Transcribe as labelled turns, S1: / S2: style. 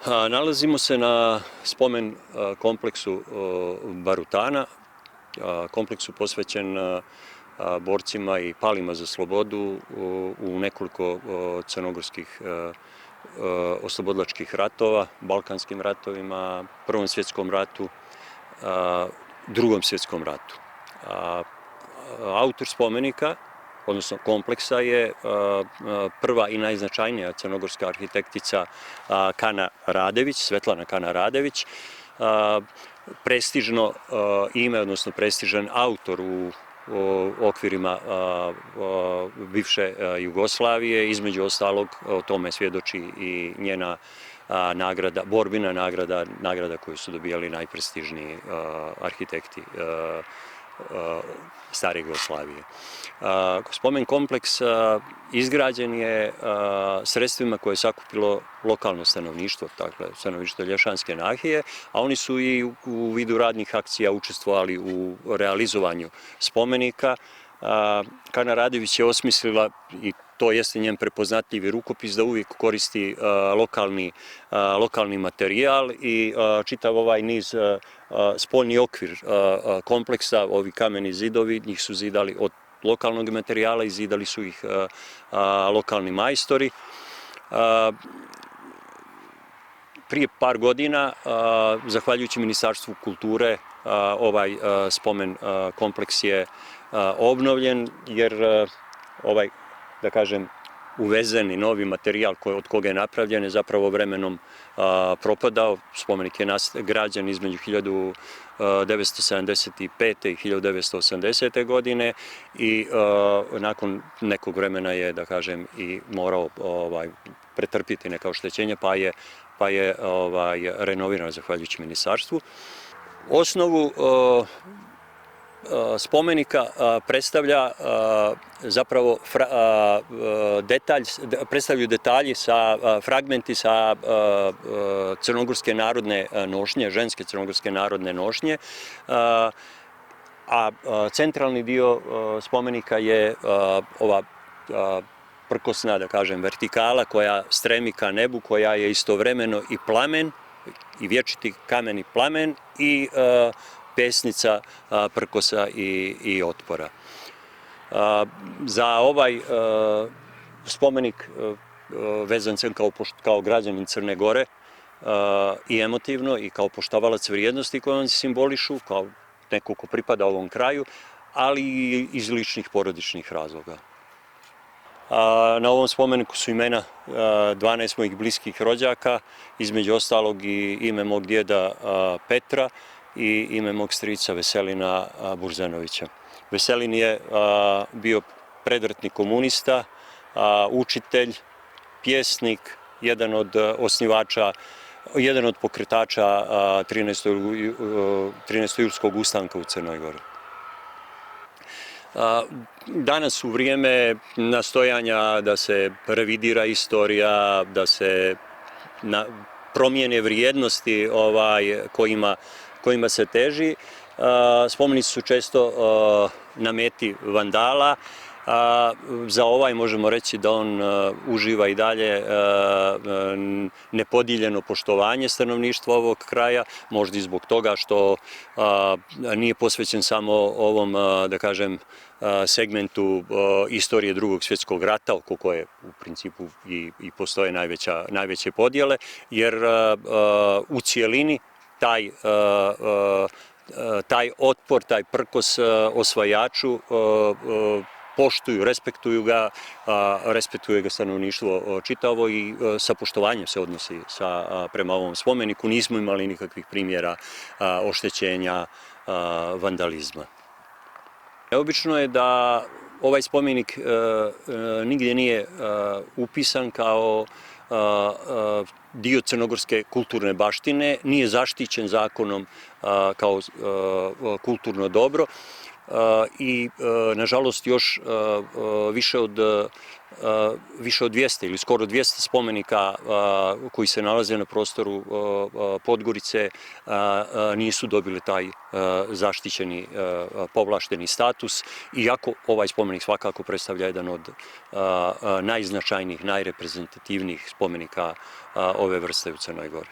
S1: Nalazimo se na spomen kompleksu Barutana, kompleksu posvećen borcima i palima za slobodu u nekoliko crnogorskih oslobodilačkih ratova, Balkanskim ratovima, Prvom svjetskom ratu, Drugom svjetskom ratu. Autor spomenika, odnosno kompleksa, je prva i najznačajnija crnogorska arhitektica Kana Radević, Svetlana Kana Radević, prestižno ime, odnosno prestižan autor u okvirima bivše Jugoslavije. Između ostalog, o tome svjedoči i njena nagrada, borbina nagrada koju su dobijali najprestižniji arhitekti stare Jugoslavije. Spomen kompleks izgrađen je sredstvima koje je sakupilo lokalno stanovništvo, dakle stanovništvo Lješanske nahije, a oni su i u vidu radnih akcija učestvovali u realizovanju spomenika. Kana Radević je osmislila, i to jeste njen prepoznatljivi rukopis, da uvijek koristi lokalni materijal i čitav ovaj niz, spoljni okvir kompleksa, ovi kameni zidovi, njih su zidali od lokalnog materijala i zidali su ih lokalni majstori. Prije par godina, zahvaljujući Ministarstvu kulture, ovaj spomen kompleks je obnovljen, jer ovaj, da kažem, uvezeni novi materijal od koga je napravljen je zapravo vremenom propadao. Spomenik je građen između 1975. i 1980. godine i nakon nekog vremena je, da kažem, i morao pretrpiti neka oštećenja, pa je renoviran zahvaljujući ministarstvu. Osnovu spomenika predstavlja zapravo predstavljaju detalji fragmenti sa crnogorske narodne nošnje, ženske crnogorske narodne nošnje, a centralni dio spomenika je ova prkosna, da kažem, vertikala koja stremi ka nebu, koja je istovremeno i plamen, i vječiti kameni plamen, i pesnica prkosa i otpora. Za ovaj spomenik vezan sam kao građanin Crne Gore i emotivno i kao poštovalac vrijednosti koje on simbolišu, kao neko ko pripada ovom kraju, ali i iz ličnih porodičnih razloga. Na ovom spomeniku su imena 12 mojih bliskih rođaka, između ostalog i ime mog djeda Petra i ime mog strica Veselina Burzanovića. Veselin je bio predratni komunista, učitelj, pjesnik, jedan od osnivača, jedan od pokretača 13. ustanka u Crnoj Gori. Danas, u vrijeme nastojanja da se revidira istorija, da se promijene vrijednosti kojima se teži, spomenici su često na meti vandala. Za ovaj možemo reći da on uživa i dalje nepodijeljeno poštovanje stanovništva ovog kraja, možda i zbog toga što nije posvećen samo ovom, da kažem, segmentu istorije Drugog svjetskog rata, oko koje u principu i postoje najveće podjele, jer u cijelini taj otpor, taj prkos osvajaču poštuju, respektuje ga stanovništvo čitavo i sa poštovanjem se odnosi prema ovom spomeniku. Nismo imali nikakvih primjera oštećenja, vandalizma. Neobično je da ovaj spomenik nigdje nije upisan kao dio crnogorske kulturne baštine, nije zaštićen zakonom kao kulturno dobro i, nažalost, još više od više od 200 ili skoro 200 spomenika koji se nalaze na prostoru Podgorice nisu dobili taj zaštićeni povlašteni status, iako ovaj spomenik svakako predstavlja jedan od najznačajnijih, najreprezentativnijih spomenika ove vrste u Crnoj Gori.